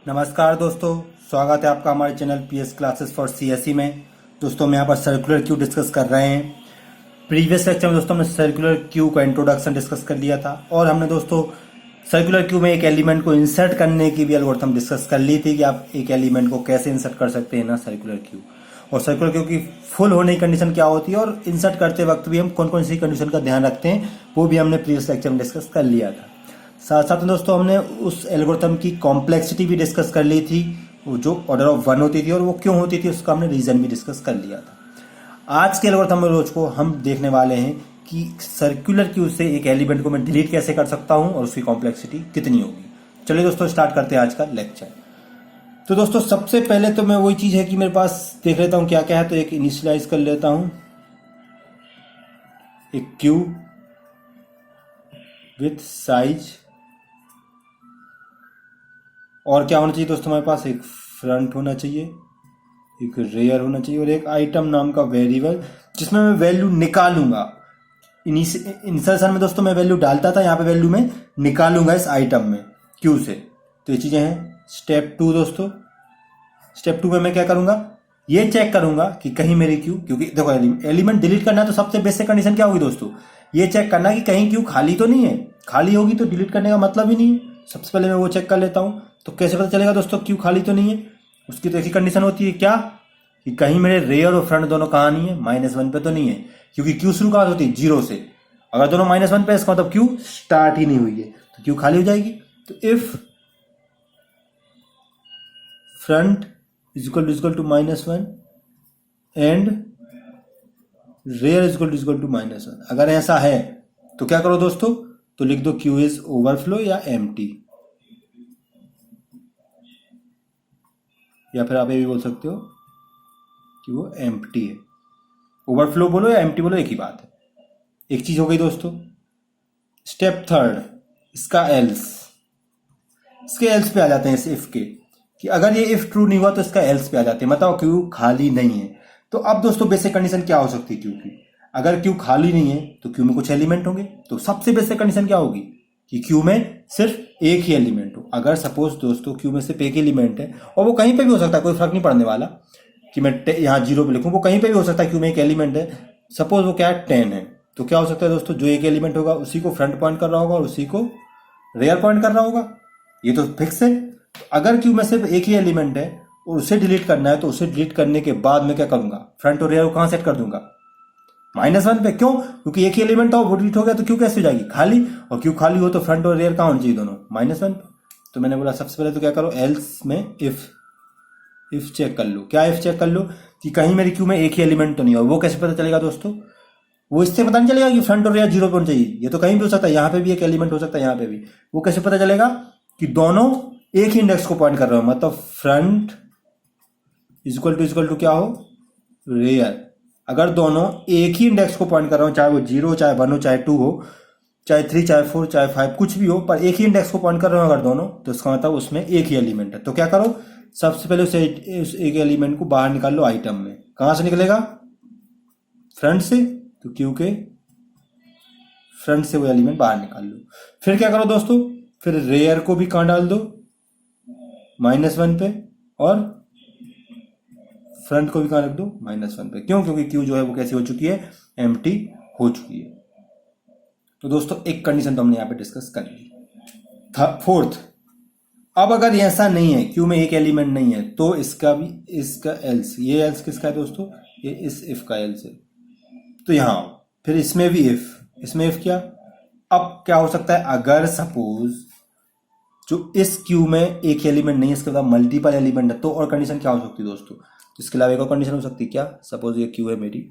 नमस्कार दोस्तों, स्वागत है आपका हमारे channel PS classes for CSE में। दोस्तों हम यहाँ पर सर्कुलर क्यू डिस्कस कर रहे हैं। प्रीवियस लेक्चर में दोस्तों हमने सर्कुलर क्यू का इंट्रोडक्शन डिस्कस कर लिया था और हमने दोस्तों सर्कुलर क्यू में एक एलिमेंट को इंसर्ट करने की भी एल्गोरिथम डिस्कस कर ली थी कि आप एक एलिमेंट को कैसे इंसर्ट कर सकते हैं ना सर्कुलर क्यू, और सर्कुलर क्यू की फुल होने की कंडीशन क्या होती है और इंसर्ट करते वक्त भी हम कौन कौन सी कंडीशन का ध्यान रखते हैं वो भी हमने प्रीवियस लेक्चर में डिस्कस कर लिया था। साथ साथ में दोस्तों हमने उस एल्गोरिथम की कॉम्प्लेक्सिटी भी डिस्कस कर ली थी, वो जो ऑर्डर ऑफ 1 होती थी और वो क्यों होती थी उसका हमने रीजन भी डिस्कस कर लिया था। आज के एल्गोरिथम रोज को हम देखने वाले हैं कि सर्कुलर क्यू से एक एलिमेंट को मैं डिलीट कैसे कर सकता हूं और उसकी कॉम्प्लेक्सिटी कितनी होगी। चलिए दोस्तों स्टार्ट करते हैं आज का लेक्चर। तो दोस्तों सबसे पहले तो मैं वही चीज है कि मेरे पास देख लेता हूं क्या क्या है, तो एक इनिशियलाइज कर लेता हूं एक क्यू विथ साइज, और क्या होना चाहिए दोस्तों हमारे पास एक फ्रंट होना चाहिए, एक रेयर होना चाहिए और एक आइटम नाम का वेरिएबल जिसमें मैं वैल्यू निकालूंगा। इंसर्शन में दोस्तों मैं वैल्यू डालता था, यहाँ पे वैल्यू मैं निकालूंगा इस आइटम में क्यू से। तो ये चीजें हैं स्टेप 2 दोस्तों। स्टेप 2 में मैं क्या करूंगा, ये चेक करूंगा कि कहीं मेरी क्यू, क्योंकि देखो एलिमेंट डिलीट करना है तो सबसे बेसिक कंडीशन क्या होगी दोस्तों, ये चेक करना कि कहीं क्यू खाली तो नहीं है। खाली होगी तो डिलीट करने का मतलब ही नहीं है। सबसे पहले मैं वो चेक कर लेता हूं। तो कैसे पता चलेगा दोस्तों क्यू खाली तो नहीं है, उसकी तो ऐसी कंडीशन होती है क्या कि कहीं मेरे रेयर और फ्रंट दोनों कहाँ नहीं है, -1 पे तो नहीं है, क्योंकि क्यू शुरू कहाँ होती है 0 से। अगर दोनों -1 पे इसका मतलब क्यू स्टार्ट ही नहीं हुई है तो क्यू खाली हो जाएगी। तो if front is equal to -1 and rear is equal to -1, अगर ऐसा है तो क्या करो दोस्तों, तो लिख दो क्यू इज ओवरफ्लो या एम्प्टी, या फिर आप ये भी बोल सकते हो कि वो एम्प्टी है। ओवरफ्लो बोलो या एम्प्टी बोलो एक ही बात है। एक चीज हो गई दोस्तों। स्टेप 3 इसका एल्स, इसके एल्स पे आ जाते हैं इस इफ के, कि अगर ये इफ ट्रू नहीं हुआ तो इसका एल्स पे आ जाते हैं, बताओ क्यू खाली नहीं है। तो अब दोस्तों बेसिक कंडीशन क्या हो सकती है क्यू की, अगर क्यू खाली नहीं है तो क्यू में कुछ एलिमेंट होंगे। तो सबसे बेसिक कंडीशन क्या होगी कि क्यू में सिर्फ एक ही एलिमेंट हो। अगर सपोज दोस्तों क्यू में सिर्फ एक ही एलिमेंट है और वो कहीं पे भी हो सकता है, कोई फर्क नहीं पड़ने वाला कि मैं यहाँ 0 पे लिखूं, वो कहीं पे भी हो सकता है। क्यू में एक एलिमेंट है, सपोज वो क्या है 10 है, तो क्या हो सकता है दोस्तों, जो एक एलिमेंट होगा उसी को फ्रंट पॉइंट कर रहा होगा और उसी को रेयर पॉइंट कर रहा होगा। ये तो फिक्स है। तो अगर क्यू में सिर्फ एक ही एलिमेंट है और उसे डिलीट करना है तो उसे डिलीट करने के बाद मैं क्या करूंगा, फ्रंट और रेयर को कहां सेट कर दूंगा, -1 पे। क्यों? क्योंकि एक ही एलिमेंट था वो डिलीट हो गया तो क्यू कैसे हो जाएगी खाली, और क्यू खाली हो तो फ्रंट और रेयर कहां होनी चाहिए दोनों -1 पे। तो मैंने बोला सबसे पहले तो क्या करो, एल्स में इफ चेक कर लो। क्या इफ चेक कर लो कि कहीं मेरी क्यू में एक ही एलिमेंट तो नहीं है। वो कैसे पता चलेगा दोस्तों, वो इससे पता नहीं चलेगा कि फ्रंट और रेयर 0 पे होना चाहिए। ये तो कहीं भी हो सकता है, यहाँ पे भी एक एलिमेंट हो सकता है, यहाँ पे भी। वो कैसे पता चलेगा कि दोनों एक ही इंडेक्स को पॉइंट कर रहे हो, मतलब फ्रंट इज इक्वल टू क्या हो, रेयर। अगर दोनों एक ही इंडेक्स को पॉइंट कर रहे हो, चाहे वो 0 चाहे 1 हो चाहे 2 हो चाहे 3 चाहे 4 चाहे 5 कुछ भी हो, पर एक ही इंडेक्स को पॉइंट कर रहे हो अगर दोनों, तो इसका मतलब उसमें एक ही एलिमेंट है। तो क्या करो, सबसे पहले उस एक एलिमेंट को बाहर निकाल लो आइटम में। कहां से निकलेगा, फ्रंट से, तो क्यू के फ्रंट से वो एलिमेंट बाहर निकाल लो। फिर क्या करो दोस्तों, फिर रेयर को भी कहां डाल दो, -1 पे, और फ्रंट को भी कहां रख दो, -1 पे। क्यों? क्योंकि क्यू जो है वो कैसी हो चुकी है, एम्प्टी हो चुकी है। तो दोस्तों एक कंडीशन तो हमने यहां पे डिस्कस कर ली। 4th, अब अगर ऐसा नहीं है, क्यू में एक एलिमेंट नहीं है, तो इसका भी, इसका एल्स, ये एल्स किसका है दोस्तों, ये इस इफ का एल्स है। तो यहां फिर इसमें भी इफ, इसमें इफ क्या, अब क्या हो सकता है, अगर सपोज जो इस क्यू में एक एलिमेंट नहीं है, इसके बाद मल्टीपल एलिमेंट है, तो और कंडीशन क्या हो सकती है दोस्तों, इसके अलावा एक और कंडीशन हो सकती है क्या, सपोज ये क्यू है मेरी,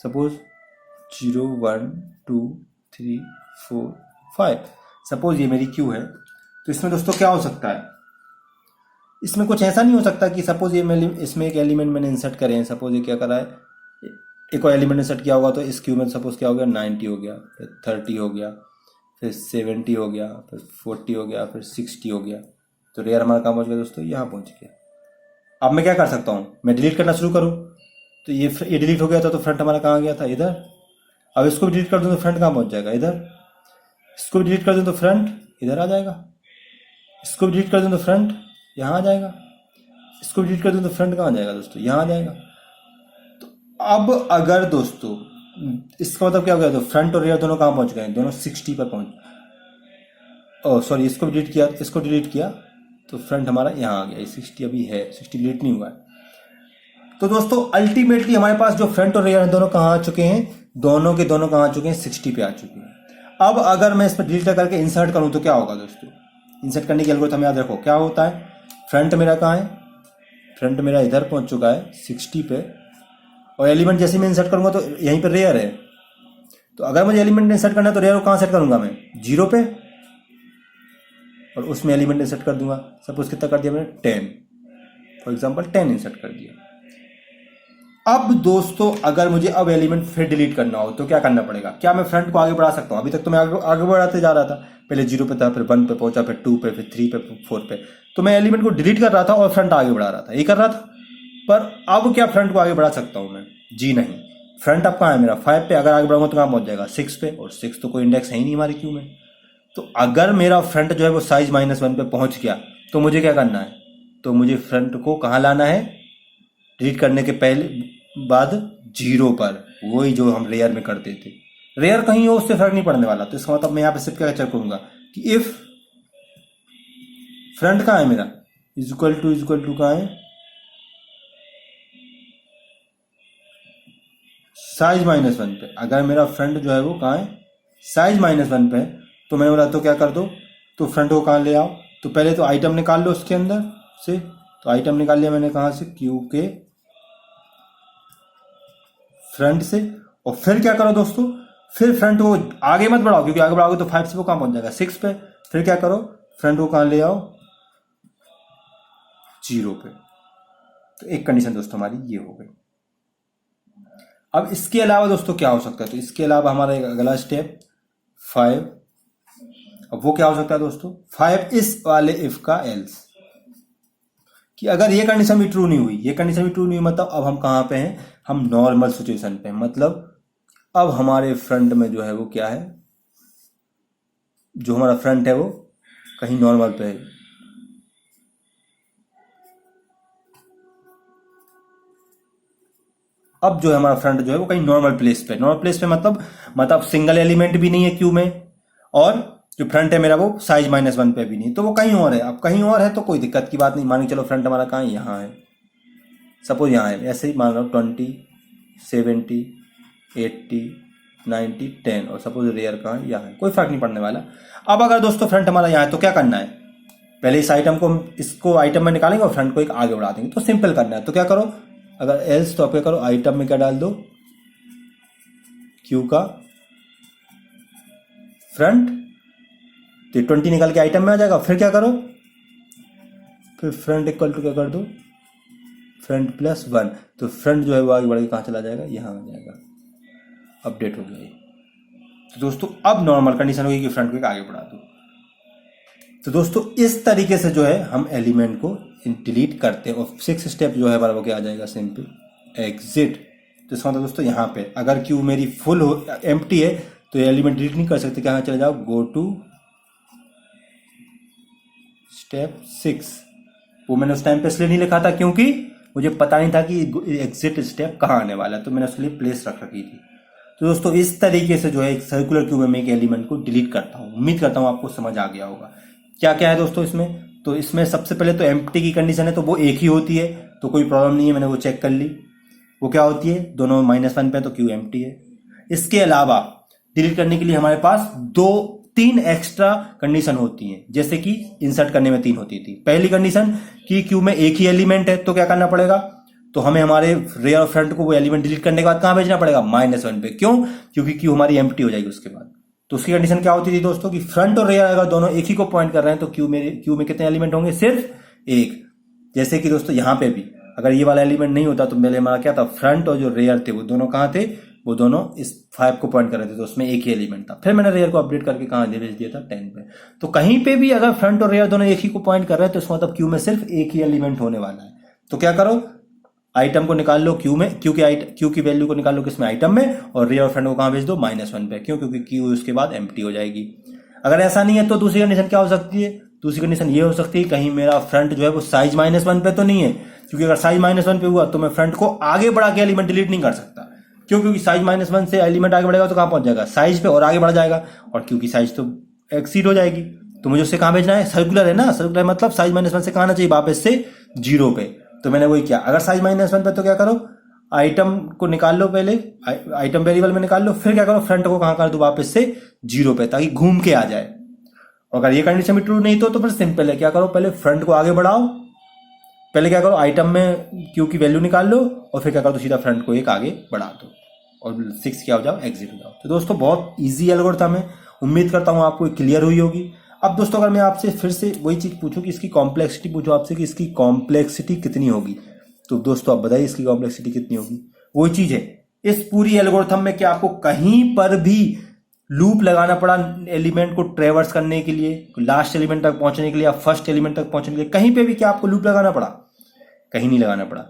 सपोज 0 1 2 3 4 5, सपोज ये मेरी क्यू है। तो इसमें दोस्तों क्या हो सकता है, इसमें कुछ ऐसा नहीं हो सकता कि सपोज ये इसमें एक एलिमेंट मैंने इंसर्ट करे हैं, सपोज ये क्या करा है, एक और एलिमेंट इंसर्ट किया होगा, तो इस क्यू में सपोज क्या हो गया, 90 हो गया, फिर 30 हो गया, फिर 70 हो गया, फिर 40 हो गया, फिर 60 हो गया। तो रेयर हमारा काम पहुंच गया दोस्तों, यहाँ पहुंच गया। अब मैं क्या कर सकता हूँ, मैं डिलीट करना शुरू करूँ, तो ये डिलीट हो गया था, तो फ्रंट हमारा कहाँ गया था, इधर। अब इसको भी डिलीट कर दूं तो फ्रंट कहाँ पहुंच जाएगा, इधर। इसको भी डिलीट कर दूं तो फ्रंट इधर आ जाएगा। इसको भी डिलीट कर दूं तो फ्रंट यहाँ आ जाएगा। इसको भी डिलीट कर दूं तो फ्रंट कहाँ आ जाएगा दोस्तों, यहाँ आ जाएगा। तो अब अगर दोस्तों इसका मतलब क्या हो गया, तो फ्रंट और रियर दोनों कहाँ पहुंच गए, दोनों 60 पर पहुंच, सॉरी इसको भी डिलीट किया, इसको डिलीट किया तो फ्रंट हमारा यहाँ आ गया। 60 अभी है, 60 डिलीट नहीं हुआ है। तो दोस्तों अल्टीमेटली हमारे पास जो फ्रंट और रियर दोनों कहाँ आ चुके हैं, दोनों के दोनों कहाँ आ चुके हैं, 60 पे आ चुके हैं। अब अगर मैं इस पर डिलीट करके इंसर्ट करूं तो क्या होगा दोस्तों, इंसर्ट करने की एल्गोरिथम याद रखो क्या होता है। फ्रंट मेरा कहाँ है, फ्रंट मेरा इधर पहुंच चुका है 60 पे, और एलिमेंट जैसे मैं इंसर्ट करूंगा तो यहीं पर रेयर है। तो अगर मुझे एलिमेंट इंसर्ट करना है तो रेयर को कहाँ सेट करूंगा मैं, 0 पे, और उसमें एलिमेंट इंसर्ट कर दूंगा। सपोज कितना कर दिया मैंने, 10, फॉर एग्जाम्पल 10 इंसर्ट कर दिया। अब दोस्तों अगर मुझे अब एलिमेंट फिर डिलीट करना हो तो क्या करना पड़ेगा, क्या मैं फ्रंट को आगे बढ़ा सकता हूं, अभी तक तो मैं आगे बढ़ाते जा रहा था, पहले 0 पे था, फिर 1 पे पहुंचा, फिर 2 पे, फिर 3 पे, फिर 4 पे, तो मैं एलिमेंट को डिलीट कर रहा था और फ्रंट आगे बढ़ा रहा था, ये कर रहा था। पर अब क्या फ्रंट को आगे बढ़ा सकता हूं मैं, जी नहीं। फ्रंट अब कहाँ है मेरा, 5 पे, अगर आगे बढ़ाऊंगा तो कहाँ पहुंच जाएगा, 6 पे, और 6 तो कोई इंडेक्स है ही नहीं हमारी क्यू में। तो अगर मेरा फ्रंट जो है वो साइज -1 पे पहुंच गया तो मुझे क्या करना है, तो मुझे फ्रंट को कहाँ लाना है, डिलीट करने के पहले बाद 0 पर, वही जो हम रेयर में करते थे। रेयर कहीं हो उससे फर्क नहीं पड़ने वाला। तो इसका मतलब मैं यहाँ पे सिर्फ क्या चेक करूंगा कि इफ फ्रंट कहाँ है मेरा, इक्वल टू कहाँ है, साइज -1 पे। अगर मेरा फ्रंट जो है वो कहाँ है, साइज -1 पे है, तो मैंने बोला तो क्या कर दो, तो फ्रंट को कहाँ ले आओ, तो पहले तो आइटम निकाल लो उसके अंदर से। तो आइटम निकाल लिया मैंने कहाँ से, क्यू के फ्रंट से। और फिर क्या करो दोस्तों, फिर फ्रंट को आगे मत बढ़ाओ, क्योंकि आगे बढ़ाओगे तो 5 से वो कहाँ पहुंच जाएगा, 6 पे। फिर क्या करो, फ्रंट को कहाँ ले आओ, 0 पे। तो एक कंडीशन दोस्तों हमारी ये हो गई। अब इसके अलावा दोस्तों क्या हो सकता है, तो इसके अलावा हमारा एक अगला स्टेप 5। अब वो क्या हो सकता है दोस्तों, 5 इस वाले इफ का एल्स, कि अगर ये कंडीशन भी ट्रू नहीं हुई, ये कंडीशन भी ट्रू नहीं हुई, मतलब अब हम कहां पे हैं, हम नॉर्मल सिचुएशन पे हैं। मतलब अब हमारे फ्रंट में जो है वो क्या है, जो हमारा फ्रंट है वो कहीं नॉर्मल पे है। अब जो है हमारा फ्रंट जो है वो कहीं नॉर्मल प्लेस पे, नॉर्मल प्लेस पे मतलब सिंगल एलिमेंट भी नहीं है क्यू में, और जो फ्रंट है मेरा वो साइज -1 पे भी नहीं, तो वो कहीं और है। अब कहीं और है तो कोई दिक्कत की बात नहीं, मान के चलो फ्रंट हमारा कहाँ है, यहाँ है, सपोज यहाँ है, ऐसे ही मान लो 20, 70, 80, 90, 10, और सपोज रेयर कहाँ है, यहाँ है, कोई फर्क नहीं पड़ने वाला। अब अगर दोस्तों फ्रंट हमारा यहाँ है तो क्या करना है, पहले इस आइटम को इसको आइटम में निकालेंगे और फ्रंट को एक आगे बढ़ा देंगे। तो सिंपल करना है, तो क्या करो, अगर एल्स तो आप क्या करो, आइटम में क्या डाल दो, क्यू का फ्रंट, तो 20 निकाल के आइटम में आ जाएगा। फिर क्या करो, फिर फ्रंट इक्वल टू क्या कर दो, फ्रंट +1, तो फ्रंट जो है वो आगे बढ़ के कहाँ चला जाएगा, यहाँ आ जाएगा। अपडेट हो गया। तो दोस्तों अब नॉर्मल कंडीशन होगी कि फ्रंट को एक आगे बढ़ा दो। तो दोस्तों इस तरीके से जो है हम एलिमेंट को डिलीट करते हैं। और 6 स्टेप जो है हमारा वो क्या आ जाएगा, सिंपल एग्जिट। तो इसका मतलब दोस्तों यहाँ पे अगर क्यू मेरी फुल हो, एम्प्टी है, तो ये एलिमेंट डिलीट नहीं कर सकते, क्या चले जाओ, गो टू स्टेप 6। वो मैंने उस टाइम पे इसलिए नहीं लिखा था क्योंकि मुझे पता नहीं था कि एग्जिट स्टेप कहाँ आने वाला है, तो मैंने उसके लिए प्लेस रख रखी थी। तो दोस्तों इस तरीके से जो है एक सर्कुलर क्यूब में मैं एक एलिमेंट को डिलीट करता हूँ। उम्मीद करता हूँ आपको समझ आ गया होगा क्या क्या है दोस्तों इसमें। तो इसमें सबसे पहले तो एम्प्टी की कंडीशन है, तो वो एक ही होती है, तो कोई प्रॉब्लम नहीं है, मैंने वो चेक कर ली। वो क्या होती है, दोनों -1 पे, तो क्यू एम्प्टी है। इसके अलावा डिलीट करने के लिए हमारे पास 3 एक्स्ट्रा कंडीशन होती हैं, जैसे कि इंसर्ट करने में 3 होती थी। पहली कंडीशन कि क्यू में एक ही एलिमेंट है, तो क्या करना पड़ेगा, तो हमें हमारे रेयर और फ्रंट को वो एलिमेंट डिलीट करने के बाद कहां भेजना पड़ेगा, -1 पे। क्यों, क्योंकि क्यू हमारी एम्प्टी हो जाएगी उसके बाद। तो उसकी कंडीशन क्या होती थी दोस्तों, कि फ्रंट और रेयर अगर दोनों एक ही को पॉइंट कर रहे हैं तो क्यू में कितने एलिमेंट होंगे, सिर्फ एक। जैसे कि दोस्तों यहां पे भी अगर ये वाला एलिमेंट नहीं होता तो पहले हमारा क्या था, फ्रंट और जो रेयर थे वो दोनों कहां थे, वो दोनों इस 5 को पॉइंट कर रहे थे, तो उसमें एक ही एलिमेंट था। फिर मैंने रेयर को अपडेट करके कहां भेज दिया था, 10 पे। तो कहीं पे भी अगर फ्रंट और रेयर दोनों एक ही को पॉइंट कर रहे हैं तो इसका मतलब क्यू में सिर्फ एक ही एलिमेंट होने वाला है। तो क्या करो, आइटम को निकाल लो क्यू में, क्यू की वैल्यू को निकाल लो किसमें, आइटम में, और रियल और फ्रंट को कहाँ भेज दो, -1 पे। क्यों? क्योंकि क्यू उसके बाद एम्प्टी हो जाएगी। अगर ऐसा नहीं है तो दूसरी कंडीशन क्या हो सकती है, दूसरी कंडीशन ये हो सकती है कहीं मेरा फ्रंट जो है वो साइज -1 पे तो नहीं है, क्योंकि अगर साइज -1 पे हुआ तो मैं फ्रंट को आगे बढ़ा के एलिमेंट डिलीट नहीं कर सकता। क्यों? क्योंकि साइज -1 से एलिमेंट आगे बढ़ेगा तो कहां पहुंच जाएगा, साइज पे, और आगे बढ़ जाएगा, और क्योंकि साइज तो एक्सीड हो जाएगी, तो मुझे उससे कहां भेजना है, सर्कुलर है ना, सर्कुलर मतलब साइज -1 से कहां आना चाहिए, वापस से 0 पे। तो मैंने वही किया। अगर साइज -1 पे तो क्या करो, आइटम को निकाल लो, पहले आइटम वेरिएबल में निकाल लो, फिर क्या करो, फ्रंट को कहां कर दो, वापस से 0 पे, ताकि घूम के आ जाए। और अगर ये कंडीशन भी ट्रू नहीं तो फिर सिंपल है, क्या करो, पहले फ्रंट को आगे बढ़ाओ, पहले क्या करो, आइटम में क्यू की वैल्यू निकाल लो, और फिर क्या करो, तो सीधा फ्रंट को एक आगे बढ़ा दो, और 6 क्या हो जाओ, एग्जिट हो जाओ। तो दोस्तों बहुत इजी एल्गोरिथम है, उम्मीद करता हूं आपको क्लियर हुई होगी। अब दोस्तों अगर मैं आपसे फिर से वही चीज पूछूं कि इसकी कॉम्प्लेक्सिटी पूछूं आपसे कि इसकी कॉम्प्लेक्सिटी कितनी होगी, तो दोस्तों आप बताइए इसकी कॉम्प्लेक्सिटी कितनी होगी। वही चीज है, इस पूरी एल्गोरिथम में क्या आपको कहीं पर भी लूप लगाना पड़ा एलिमेंट को ट्रेवर्स करने के लिए, लास्ट एलिमेंट तक पहुंचने के लिए या फर्स्ट एलिमेंट तक पहुंचने के लिए, कहीं पे भी क्या आपको लूप लगाना पड़ा, कहीं नहीं लगाना पड़ा।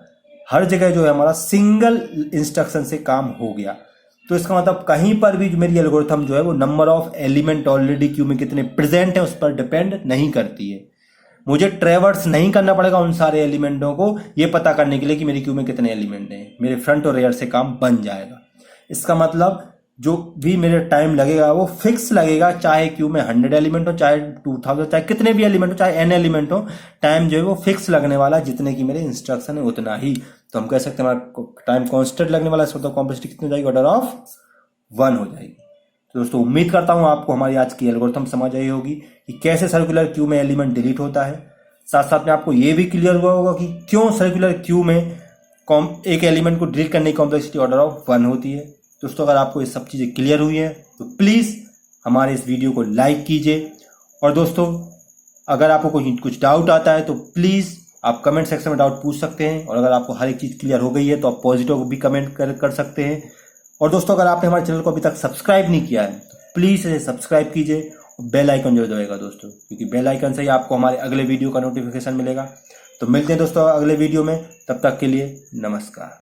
हर जगह जो है हमारा सिंगल इंस्ट्रक्शन से काम हो गया। तो इसका मतलब कहीं पर भी जो मेरी एल्गोरिथम जो है वो number of element already queue में कितने प्रेजेंट है उस पर डिपेंड नहीं करती है। मुझे ट्रेवर्स नहीं करना पड़ेगा उन सारे एलिमेंटों को ये पता करने के लिए कि मेरी क्यू में कितने एलिमेंट हैं, मेरे फ्रंट और रेयर से काम बन जाएगा। इसका मतलब जो भी मेरे टाइम लगेगा वो फिक्स लगेगा, चाहे क्यू में 100 एलिमेंट हो, चाहे 2000, चाहे कितने भी एलिमेंट हो, चाहे n एलिमेंट हो, टाइम जो है वो फिक्स लगने वाला, जितने की मेरे इंस्ट्रक्शन है उतना ही। तो हम कह सकते हैं हमारा टाइम कांस्टेंट लगने वाला, इसका कॉम्प्लेक्सिटी कितनी हो जाएगी, ऑर्डर ऑफ 1 हो जाएगी। तो दोस्तों उम्मीद करता हूं आपको हमारी आज की एल्गोरिथम समझ आई होगी कि कैसे सर्कुलर क्यू में एलिमेंट डिलीट होता है। साथ साथ में आपको ये भी क्लियर हुआ होगा कि क्यों सर्कुलर क्यू में एक एलिमेंट को डिलीट करने की कॉम्प्लेक्सिटी ऑर्डर ऑफ 1 होती है। दोस्तों अगर आपको ये सब चीज़ें क्लियर हुई हैं तो प्लीज़ हमारे इस वीडियो को लाइक कीजिए, और दोस्तों अगर आपको कुछ डाउट आता है तो प्लीज़ आप कमेंट सेक्शन में डाउट पूछ सकते हैं, और अगर आपको हर एक चीज़ क्लियर हो गई है तो आप पॉजिटिव भी कमेंट कर सकते हैं। और दोस्तों अगर आपने हमारे चैनल को अभी तक सब्सक्राइब नहीं किया है तो प्लीज़ इसे सब्सक्राइब कीजिए, और बेल आइकन जरूर दबाइएगा दोस्तों, क्योंकि बेल आइकन से ही आपको हमारे अगले वीडियो का नोटिफिकेशन मिलेगा। तो मिलते हैं दोस्तों अगले वीडियो में, तब तक के लिए नमस्कार।